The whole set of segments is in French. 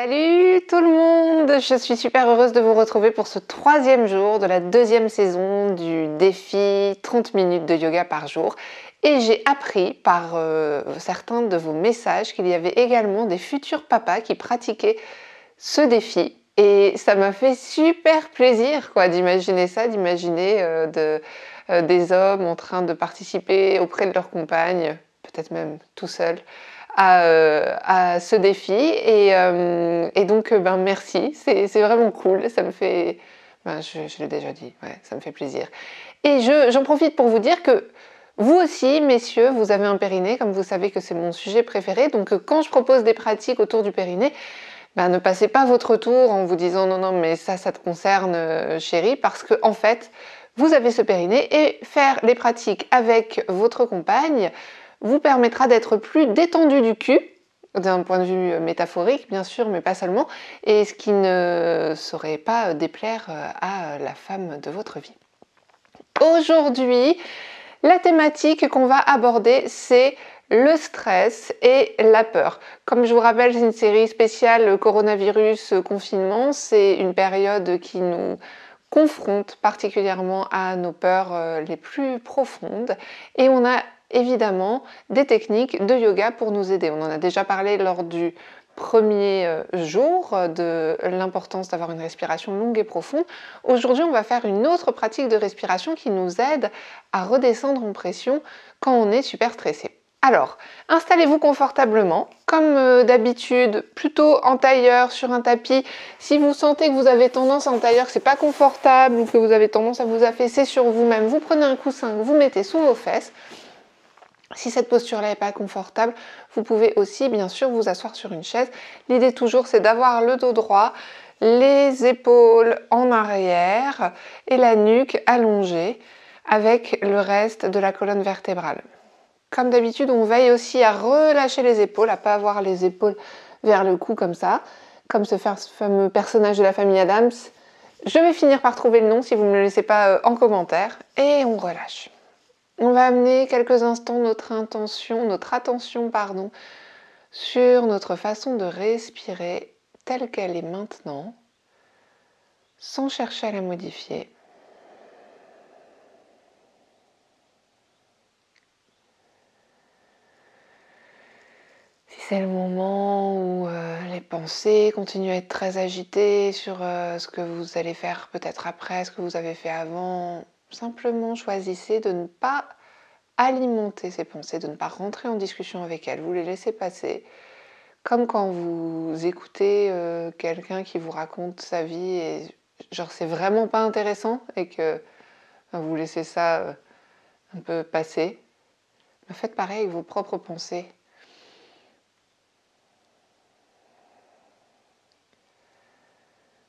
Salut tout le monde! Je suis super heureuse de vous retrouver pour ce 3e jour de la 2e saison du défi 30 minutes de yoga par jour. Et j'ai appris par certains de vos messages qu'il y avait également des futurs papas qui pratiquaient ce défi. Et ça m'a fait super plaisir d'imaginer ça, d'imaginer des hommes en train de participer auprès de leur compagne, peut-être même tout seul, à ce défi et donc merci, c'est vraiment cool, ça me fait, je l'ai déjà dit, ouais, ça me fait plaisir. Et j'en profite pour vous dire que vous aussi, messieurs, vous avez un périnée, comme vous savez que c'est mon sujet préféré, donc quand je propose des pratiques autour du périnée, ne passez pas votre tour en vous disant non mais ça te concerne chérie, parce que en fait vous avez ce périnée et faire les pratiques avec votre compagne vous permettra d'être plus détendu du cul, d'un point de vue métaphorique bien sûr, mais pas seulement, et ce qui ne saurait pas déplaire à la femme de votre vie. Aujourd'hui, la thématique qu'on va aborder, c'est le stress et la peur. Comme je vous rappelle, c'est une série spéciale coronavirus, confinement. C'est une période qui nous confronte particulièrement à nos peurs les plus profondes. Et on a évidemment des techniques de yoga pour nous aider. On en a déjà parlé lors du premier jour de l'importance d'avoir une respiration longue et profonde. Aujourd'hui, on va faire une autre pratique de respiration qui nous aide à redescendre en pression quand on est super stressé. Alors, installez-vous confortablement, comme d'habitude, plutôt en tailleur sur un tapis. Si vous sentez que vous avez tendance en tailleur, que c'est pas confortable ou que vous avez tendance à vous affaisser sur vous-même, vous prenez un coussin que vous mettez sous vos fesses. Si cette posture-là n'est pas confortable, vous pouvez aussi bien sûr vous asseoir sur une chaise. L'idée toujours, c'est d'avoir le dos droit, les épaules en arrière et la nuque allongée avec le reste de la colonne vertébrale. Comme d'habitude, on veille aussi à relâcher les épaules, à ne pas avoir les épaules vers le cou comme ça, comme ce fameux personnage de la famille Adams. Je vais finir par trouver le nom si vous ne me le laissez pas en commentaire. Et on relâche. On va amener quelques instants notre attention, sur notre façon de respirer telle qu'elle est maintenant, sans chercher à la modifier. Si c'est le moment où les pensées continuent à être très agitées sur ce que vous allez faire peut-être après, ce que vous avez fait avant, simplement choisissez de ne pas alimenter ces pensées, de ne pas rentrer en discussion avec elles, vous les laissez passer. Comme quand vous écoutez quelqu'un qui vous raconte sa vie et genre c'est vraiment pas intéressant et que vous laissez ça un peu passer. Faites pareil avec vos propres pensées.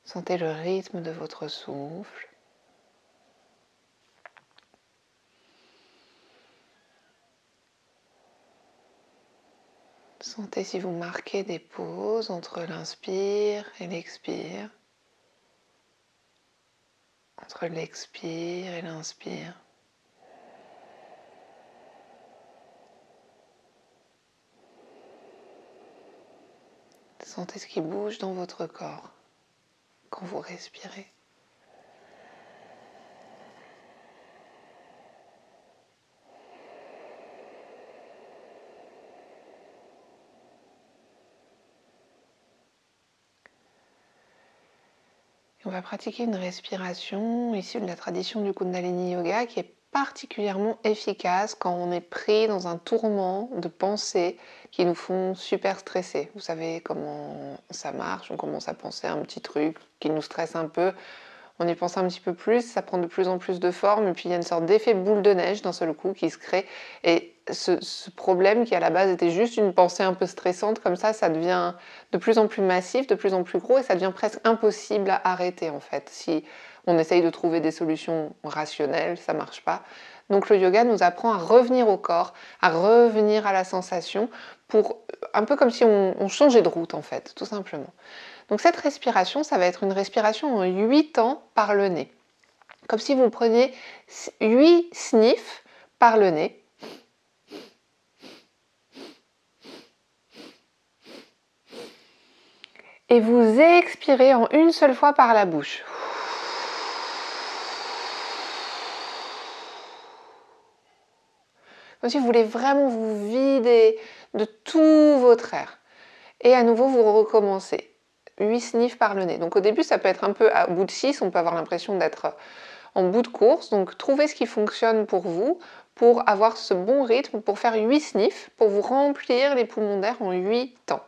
Sentez le rythme de votre souffle. Sentez si vous marquez des pauses entre l'inspire et l'expire. Entre l'expire et l'inspire. Sentez ce qui bouge dans votre corps quand vous respirez. On va pratiquer une respiration issue de la tradition du Kundalini Yoga qui est particulièrement efficace quand on est pris dans un tourment de pensées qui nous font super stresser. Vous savez comment ça marche, on commence à penser à un petit truc qui nous stresse un peu, on y pense un petit peu plus, ça prend de plus en plus de forme et puis il y a une sorte d'effet boule de neige d'un seul coup qui se crée. Et ce problème qui à la base était juste une pensée un peu stressante, comme ça devient de plus en plus massif, de plus en plus gros et ça devient presque impossible à arrêter en fait. Si on essaye de trouver des solutions rationnelles, ça ne marche pas. Donc le yoga nous apprend à revenir au corps, à revenir à la sensation, pour un peu comme si on changeait de route en fait, tout simplement. Donc cette respiration, ça va être une respiration en 8 temps par le nez. Comme si vous preniez 8 sniffs par le nez. Et vous expirez en une seule fois par la bouche. Comme si vous voulez vraiment vous vider de tout votre air. Et à nouveau, vous recommencez. 8 sniffs par le nez. Donc au début, ça peut être un peu, au bout de 6, on peut avoir l'impression d'être en bout de course. Donc trouvez ce qui fonctionne pour vous, pour avoir ce bon rythme, pour faire 8 sniffs, pour vous remplir les poumons d'air en 8 temps.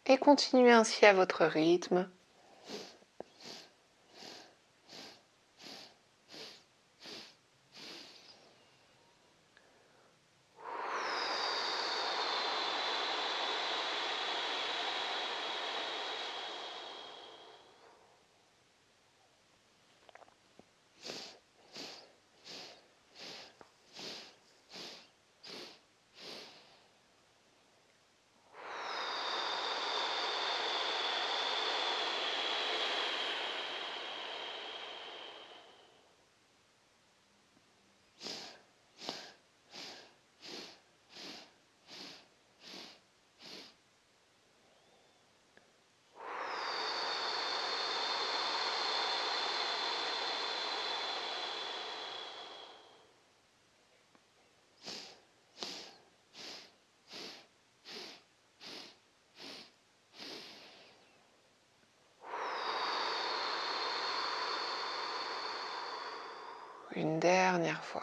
Et continuez ainsi à votre rythme. Une dernière fois.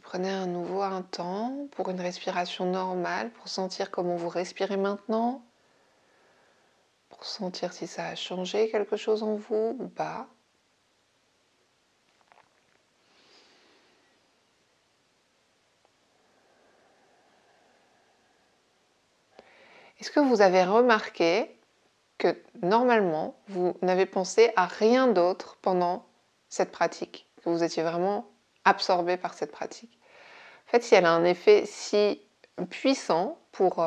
Prenez à nouveau un temps pour une respiration normale, pour sentir comment vous respirez maintenant, pour sentir si ça a changé quelque chose en vous ou pas. Est-ce que vous avez remarqué que normalement, vous n'avez pensé à rien d'autre pendant cette pratique, que vous étiez vraiment absorbé par cette pratique? En fait, si elle a un effet si puissant pour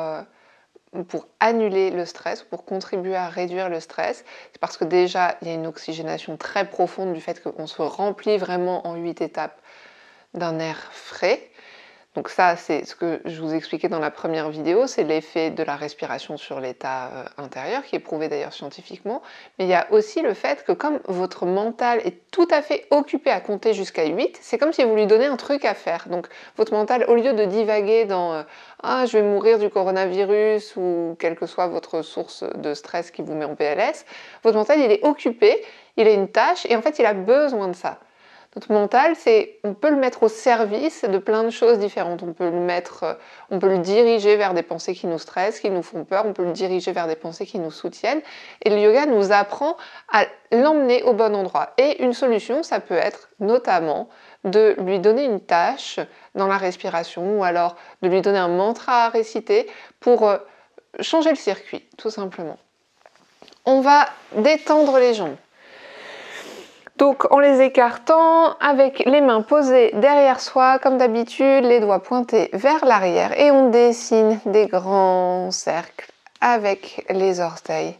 annuler le stress, pour contribuer à réduire le stress, c'est parce que déjà, il y a une oxygénation très profonde du fait qu'on se remplit vraiment en 8 étapes d'un air frais. Donc ça, c'est ce que je vous expliquais dans la première vidéo, c'est l'effet de la respiration sur l'état intérieur, qui est prouvé d'ailleurs scientifiquement. Mais il y a aussi le fait que comme votre mental est tout à fait occupé à compter jusqu'à 8, c'est comme si vous lui donnez un truc à faire. Donc votre mental, au lieu de divaguer dans ah, je vais mourir du coronavirus » ou quelle que soit votre source de stress qui vous met en PLS, votre mental, il est occupé, il a une tâche et en fait, il a besoin de ça. Notre mental, on peut le mettre au service de plein de choses différentes. On peut le diriger vers des pensées qui nous stressent, qui nous font peur. On peut le diriger vers des pensées qui nous soutiennent. Et le yoga nous apprend à l'emmener au bon endroit. Et une solution, ça peut être notamment de lui donner une tâche dans la respiration ou alors de lui donner un mantra à réciter pour changer le circuit, tout simplement. On va détendre les jambes. Donc en les écartant, avec les mains posées derrière soi, comme d'habitude, les doigts pointés vers l'arrière et on dessine des grands cercles avec les orteils.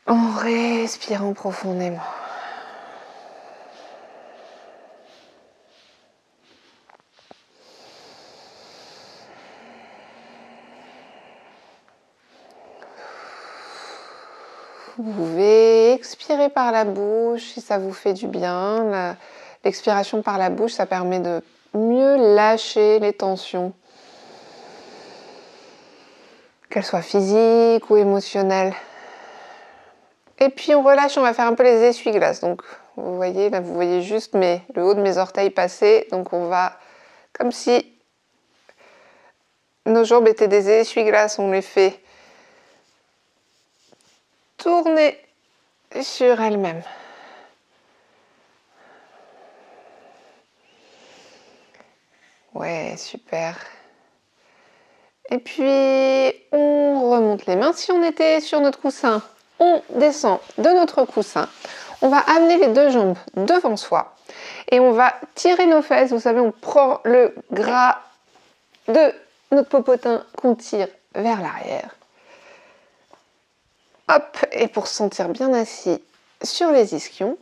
En respirant profondément. Vous pouvez expirer par la bouche si ça vous fait du bien. L'expiration par la bouche, ça permet de mieux lâcher les tensions, qu'elles soient physiques ou émotionnelles. Et puis on relâche, on va faire un peu les essuie-glaces. Donc vous voyez, là vous voyez juste le haut de mes orteils passer. Donc on va, comme si nos jambes étaient des essuie-glaces, on les fait tourner sur elles-mêmes. Ouais, super. Et puis, on remonte les mains. Si on était sur notre coussin, on descend de notre coussin. On va amener les deux jambes devant soi et on va tirer nos fesses. Vous savez, on prend le gras de notre popotin qu'on tire vers l'arrière. Hop, et pour se sentir bien assis sur les ischions.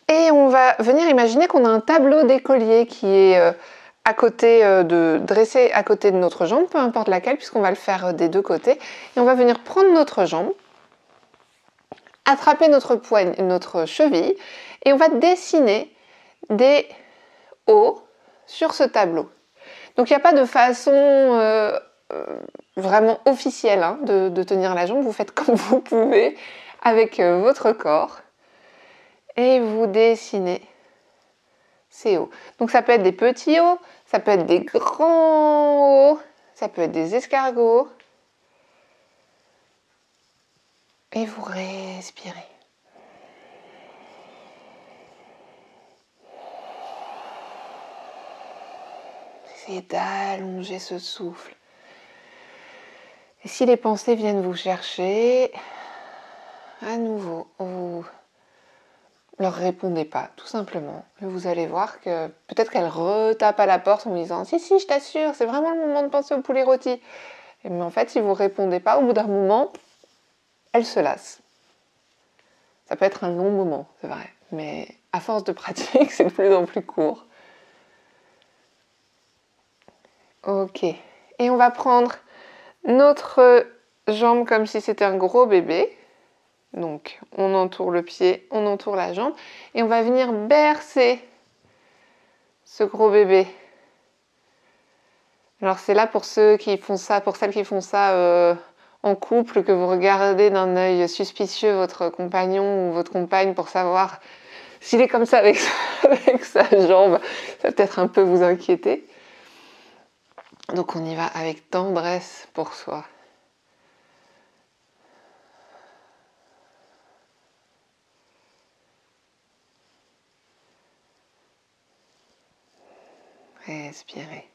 Et on va venir imaginer qu'on a un tableau d'écolier qui est dressé à côté de notre jambe, peu importe laquelle, puisqu'on va le faire des deux côtés. Et on va venir prendre notre jambe, attraper notre cheville, et on va dessiner des hauts sur ce tableau. Donc il n'y a pas de façon vraiment officielle de tenir la jambe. Vous faites comme vous pouvez avec votre corps et vous dessinez ces hauts. Donc ça peut être des petits hauts, ça peut être des grands hauts, ça peut être des escargots. Et vous respirez. Essayez d'allonger ce souffle. Et si les pensées viennent vous chercher, à nouveau, vous leur répondez pas, tout simplement. Et vous allez voir que peut-être qu'elles retapent à la porte en vous disant « Si, si, je t'assure, c'est vraiment le moment de penser au poulet rôti. » Mais en fait, si vous répondez pas, au bout d'un moment, elles se lassent. Ça peut être un long moment, c'est vrai. Mais à force de pratique, c'est de plus en plus court. Ok. Et on va prendre notre jambe comme si c'était un gros bébé. Donc, on entoure le pied, on entoure la jambe. Et on va venir bercer ce gros bébé. Alors, c'est là pour ceux qui font ça, pour celles qui font ça en couple, que vous regardez d'un œil suspicieux votre compagnon ou votre compagne pour savoir s'il est comme ça avec sa jambe. Ça va peut-être un peu vous inquiéter. Donc, on y va avec tendresse pour soi. Respirez.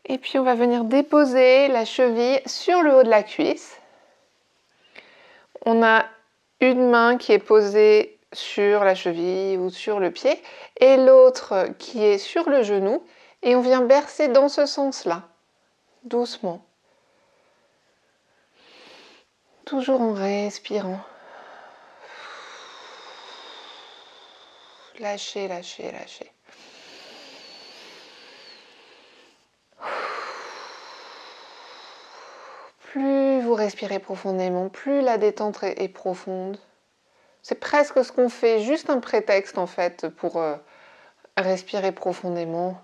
Et puis on va venir déposer la cheville sur le haut de la cuisse. On a une main qui est posée sur la cheville ou sur le pied et l'autre qui est sur le genou. Et on vient bercer dans ce sens-là, doucement. Toujours en respirant. Lâchez, lâchez, lâchez. Plus vous respirez profondément, plus la détente est profonde. C'est presque ce qu'on fait, juste un prétexte en fait pour respirer profondément.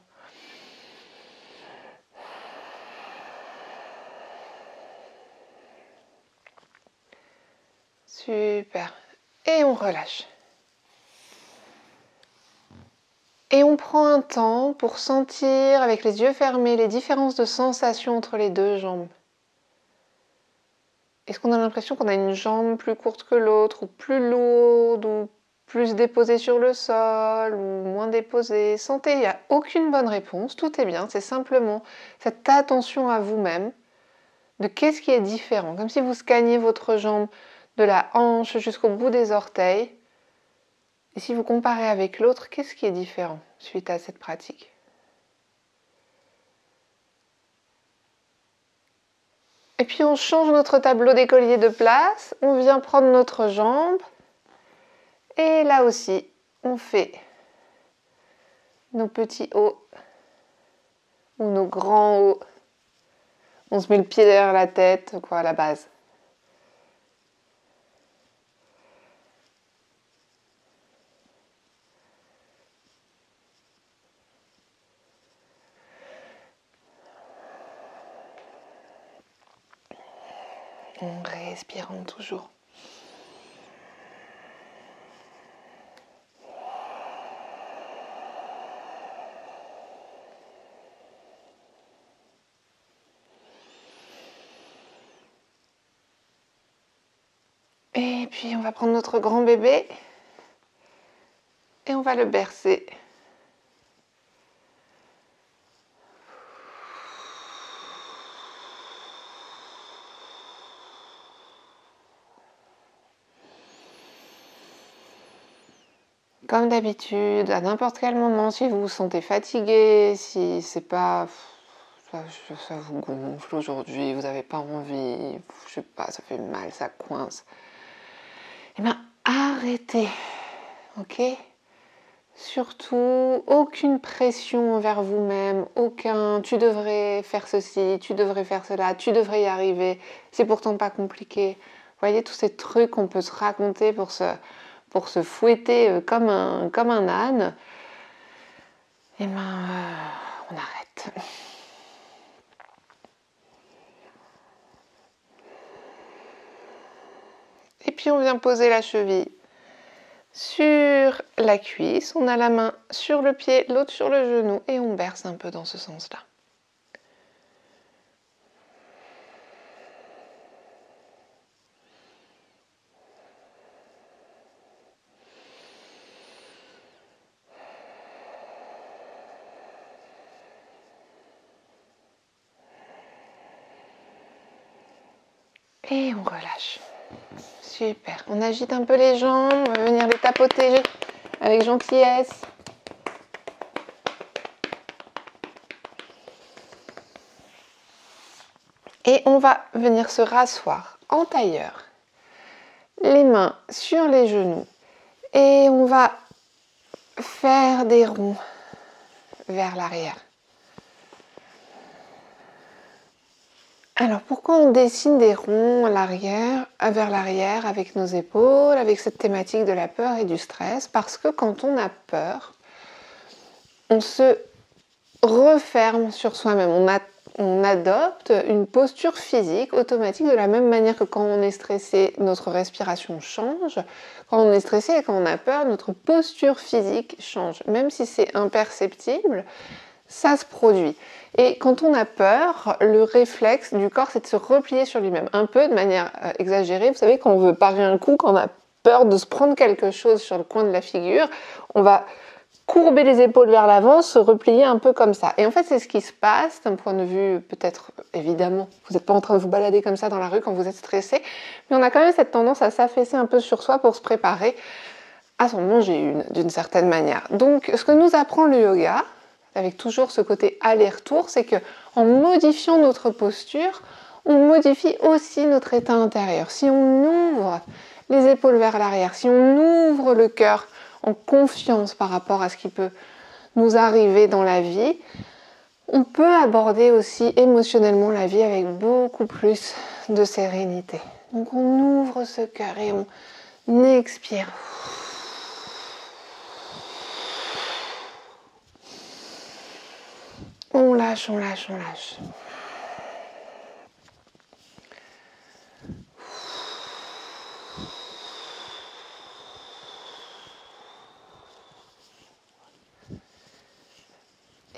Super. Et on relâche. Et on prend un temps pour sentir avec les yeux fermés les différences de sensations entre les deux jambes. Est-ce qu'on a l'impression qu'on a une jambe plus courte que l'autre, ou plus lourde, ou plus déposée sur le sol, ou moins déposée? Sentez, il n'y a aucune bonne réponse, tout est bien, c'est simplement cette attention à vous-même de qu'est-ce qui est différent, comme si vous scanniez votre jambe de la hanche jusqu'au bout des orteils. Et si vous comparez avec l'autre, qu'est-ce qui est différent suite à cette pratique? Et puis on change notre tableau d'écolier de place, on vient prendre notre jambe et là aussi on fait nos petits hauts ou nos grands hauts. On se met le pied derrière la tête, quoi, à la base. En respirant toujours. Et puis on va prendre notre grand bébé et on va le bercer. Comme d'habitude, à n'importe quel moment, si vous vous sentez fatigué, si c'est pas... Ça vous gonfle aujourd'hui, vous n'avez pas envie, je sais pas, ça fait mal, ça coince. Eh bien, arrêtez, ok? Surtout, aucune pression envers vous-même, aucun tu devrais faire ceci, tu devrais faire cela, tu devrais y arriver, c'est pourtant pas compliqué. Vous voyez, tous ces trucs qu'on peut se raconter pour se fouetter comme un âne, eh ben, on arrête. Et puis on vient poser la cheville sur la cuisse, on a la main sur le pied, l'autre sur le genou et on berce un peu dans ce sens-là. Et on relâche. Super. On agite un peu les jambes, on va venir les tapoter avec gentillesse. Et on va venir se rasseoir en tailleur, les mains sur les genoux. Et on va faire des ronds vers l'arrière. Alors pourquoi on dessine des ronds vers l'arrière avec nos épaules, avec cette thématique de la peur et du stress? Parce que quand on a peur, on se referme sur soi-même. On adopte une posture physique automatique de la même manière que quand on est stressé, notre respiration change. Quand on est stressé et quand on a peur, notre posture physique change. Même si c'est imperceptible, ça se produit. Et quand on a peur, le réflexe du corps, c'est de se replier sur lui-même. Un peu de manière exagérée. Vous savez, quand on veut parer un coup, quand on a peur de se prendre quelque chose sur le coin de la figure, on va courber les épaules vers l'avant, se replier un peu comme ça. Et en fait, c'est ce qui se passe d'un point de vue, peut-être, évidemment, vous n'êtes pas en train de vous balader comme ça dans la rue quand vous êtes stressé, mais on a quand même cette tendance à s'affaisser un peu sur soi pour se préparer à s'en manger une, d'une certaine manière. Donc, ce que nous apprend le yoga, avec toujours ce côté aller-retour, c'est que en modifiant notre posture, on modifie aussi notre état intérieur. Si on ouvre les épaules vers l'arrière, si on ouvre le cœur en confiance par rapport à ce qui peut nous arriver dans la vie, on peut aborder aussi émotionnellement la vie avec beaucoup plus de sérénité. Donc on ouvre ce cœur et on expire. On lâche, on lâche, on lâche.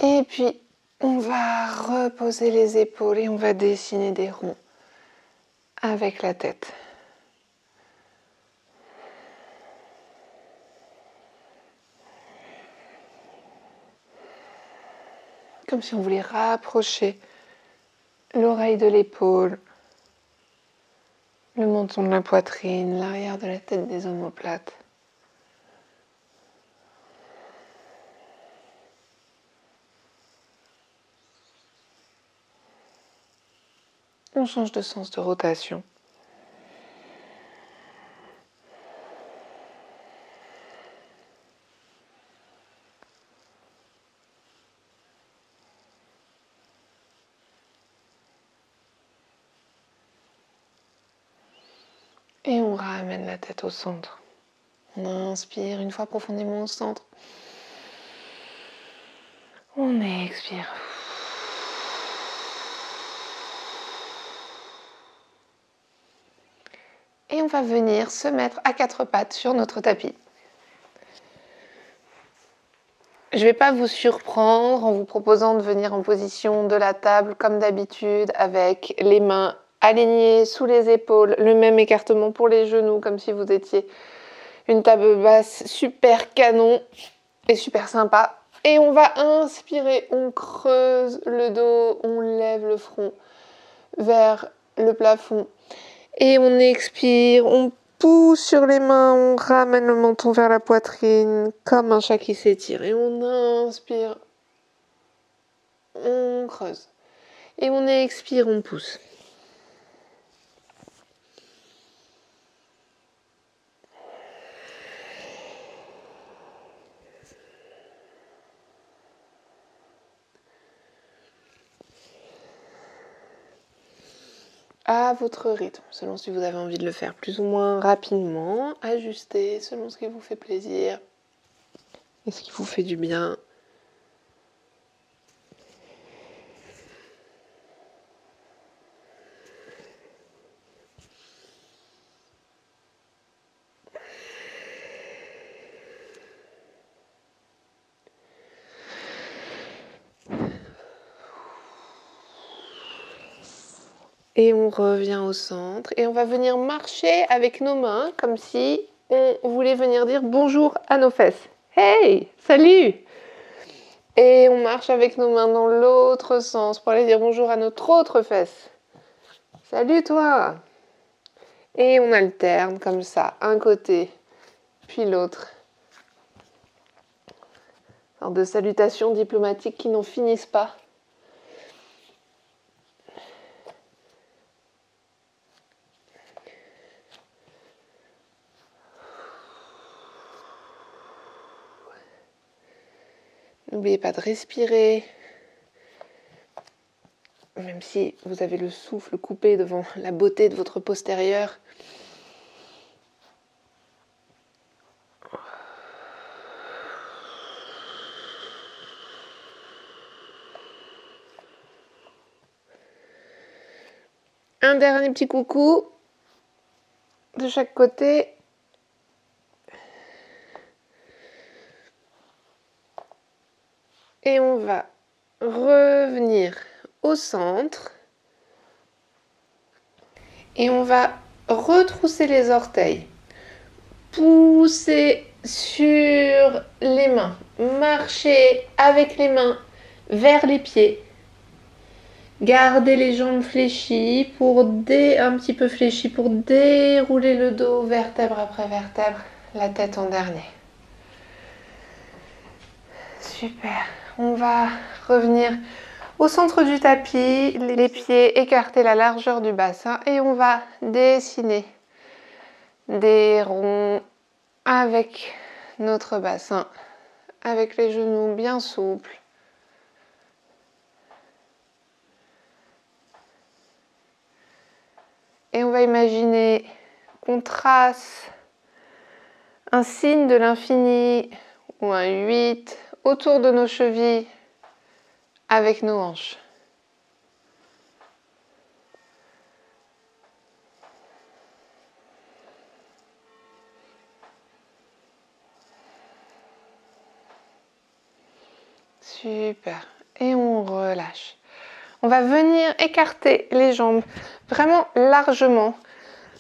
Et puis, on va reposer les épaules et on va dessiner des ronds avec la tête. Comme si on voulait rapprocher l'oreille de l'épaule, le menton de la poitrine, l'arrière de la tête des omoplates. On change de sens de rotation. Et on ramène la tête au centre. On inspire une fois profondément au centre. On expire. Et on va venir se mettre à quatre pattes sur notre tapis. Je ne vais pas vous surprendre en vous proposant de venir en position de la table comme d'habitude avec les mains alignées sous les épaules, le même écartement pour les genoux comme si vous étiez une table basse super canon et super sympa. Et on va inspirer, on creuse le dos, on lève le front vers le plafond. Et on expire, on pousse sur les mains, on ramène le menton vers la poitrine, comme un chat qui s'étire. Et on inspire, on creuse. Et on expire, on pousse. À votre rythme, selon si vous avez envie de le faire plus ou moins rapidement, ajustez selon ce qui vous fait plaisir et ce qui vous fait du bien. Et on revient au centre et on va venir marcher avec nos mains comme si on voulait venir dire bonjour à nos fesses. Hey, salut! Et on marche avec nos mains dans l'autre sens pour aller dire bonjour à notre autre fesse. Salut toi! Et on alterne comme ça, un côté puis l'autre. Sorte de salutations diplomatiques qui n'en finissent pas. N'oubliez pas de respirer, même si vous avez le souffle coupé devant la beauté de votre postérieur. Un dernier petit coucou de chaque côté. Et on va revenir au centre. Et on va retrousser les orteils. Pousser sur les mains. Marcher avec les mains vers les pieds. Gardez les jambes fléchies un petit peu fléchies pour dérouler le dos vertèbre après vertèbre, la tête en dernier. Super. On va revenir au centre du tapis, les pieds écartés la largeur du bassin et on va dessiner des ronds avec notre bassin, avec les genoux bien souples. Et on va imaginer qu'on trace un signe de l'infini ou un 8 autour de nos chevilles avec nos hanches. Super. Et on relâche. On va venir écarter les jambes vraiment largement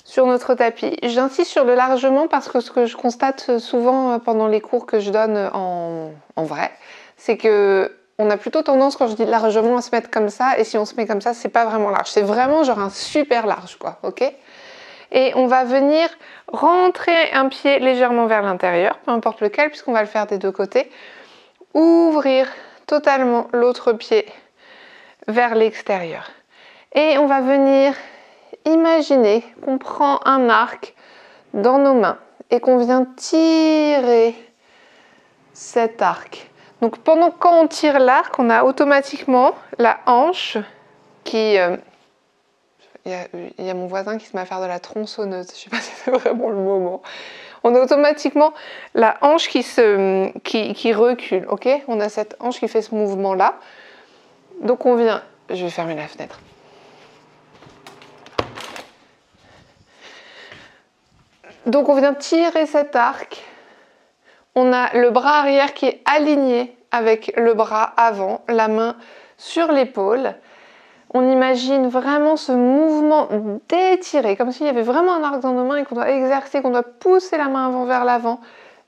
sur notre tapis. J'insiste sur le largement parce que ce que je constate souvent pendant les cours que je donne en vrai, c'est que on a plutôt tendance, quand je dis largement, à se mettre comme ça. Et si on se met comme ça, c'est pas vraiment large. C'est vraiment genre un super large, quoi. Ok ? Et on va venir rentrer un pied légèrement vers l'intérieur, peu importe lequel, puisqu'on va le faire des deux côtés. Ouvrir totalement l'autre pied vers l'extérieur. Et on va venir imaginer qu'on prend un arc dans nos mains et qu'on vient tirer cet arc. Donc quand on tire l'arc, on a automatiquement la hanche qui... Il y a mon voisin qui se met à faire de la tronçonneuse. Je ne sais pas si c'est vraiment le moment. On a automatiquement la hanche qui recule. Ok ? On a cette hanche qui fait ce mouvement-là. Donc on vient... Je vais fermer la fenêtre. Donc on vient tirer cet arc. On a le bras arrière qui est aligné avec le bras avant, la main sur l'épaule. On imagine vraiment ce mouvement d'étirer, comme s'il y avait vraiment un arc dans nos mains et qu'on doit exercer, qu'on doit pousser la main avant vers l'avant,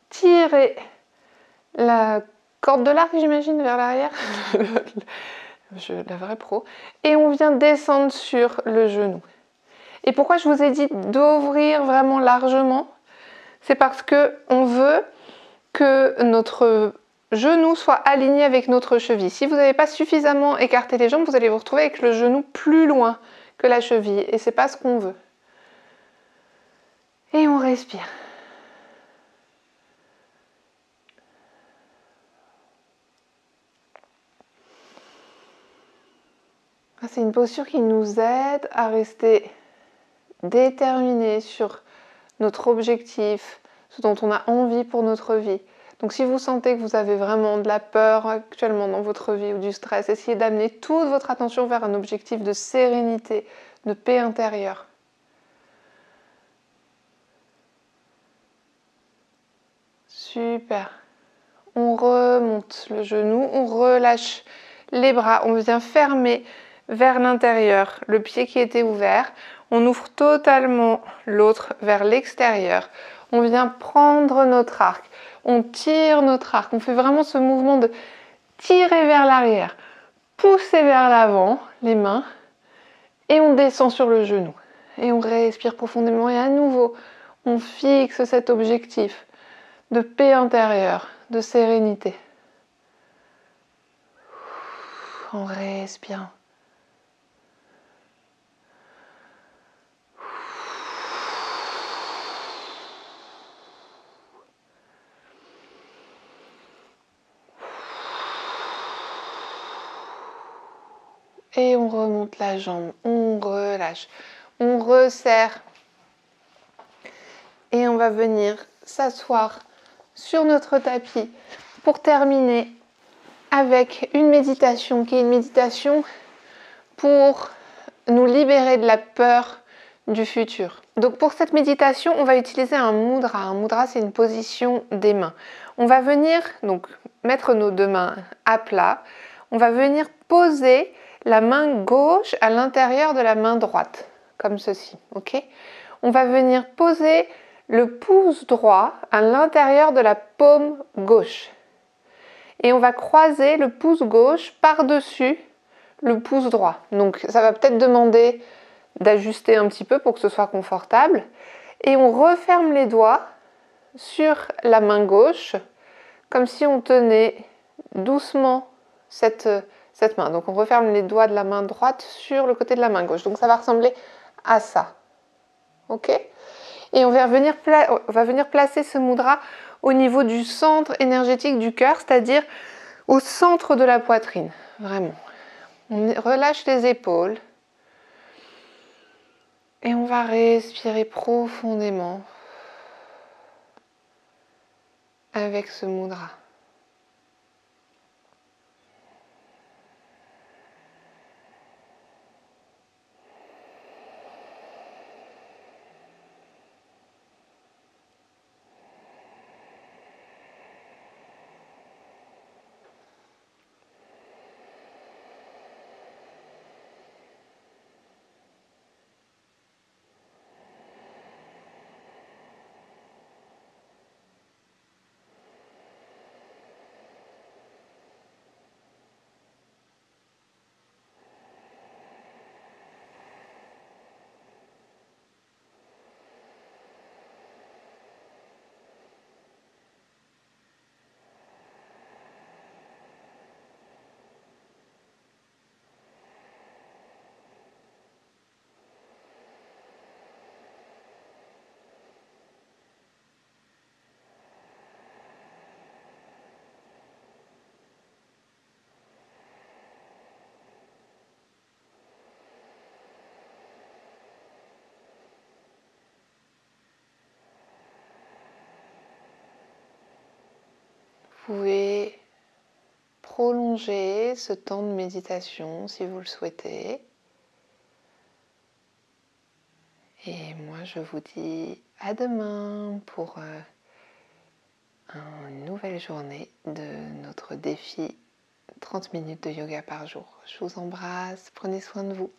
tirer la corde de l'arc, j'imagine, vers l'arrière. La vraie pro. Et on vient descendre sur le genou. Et pourquoi je vous ai dit d'ouvrir vraiment largement? C'est parce qu'on veut que notre genou soit aligné avec notre cheville. Si vous n'avez pas suffisamment écarté les jambes, vous allez vous retrouver avec le genou plus loin que la cheville. Et c'est pas ce qu'on veut. Et on respire. C'est une posture qui nous aide à rester déterminés sur notre objectif, ce dont on a envie pour notre vie. Donc si vous sentez que vous avez vraiment de la peur actuellement dans votre vie ou du stress, essayez d'amener toute votre attention vers un objectif de sérénité, de paix intérieure. Super. On remonte le genou, on relâche les bras, on vient fermer vers l'intérieur le pied qui était ouvert. On ouvre totalement l'autre vers l'extérieur. On vient prendre notre arc. On tire notre arc. On fait vraiment ce mouvement de tirer vers l'arrière, pousser vers l'avant les mains et on descend sur le genou. Et on respire profondément et à nouveau, on fixe cet objectif de paix intérieure, de sérénité. En respirant. Et on remonte la jambe, on relâche, on resserre. Et on va venir s'asseoir sur notre tapis pour terminer avec une méditation qui est une méditation pour nous libérer de la peur du futur. Donc pour cette méditation, on va utiliser un mudra. Un mudra, c'est une position des mains. On va venir donc mettre nos deux mains à plat. On va venir poser la main gauche à l'intérieur de la main droite, comme ceci, ok? On va venir poser le pouce droit à l'intérieur de la paume gauche. Et on va croiser le pouce gauche par-dessus le pouce droit. Donc ça va peut-être demander d'ajuster un petit peu pour que ce soit confortable. Et on referme les doigts sur la main gauche, comme si on tenait doucement cette main. Donc on referme les doigts de la main droite sur le côté de la main gauche. Donc ça va ressembler à ça. Ok ? Et on va venir placer ce mudra au niveau du centre énergétique du cœur, c'est-à-dire au centre de la poitrine. Vraiment. On relâche les épaules. Et on va respirer profondément avec ce mudra. Vous pouvez prolonger ce temps de méditation si vous le souhaitez. Et moi, je vous dis à demain pour une nouvelle journée de notre défi 30 minutes de yoga par jour. Je vous embrasse, prenez soin de vous.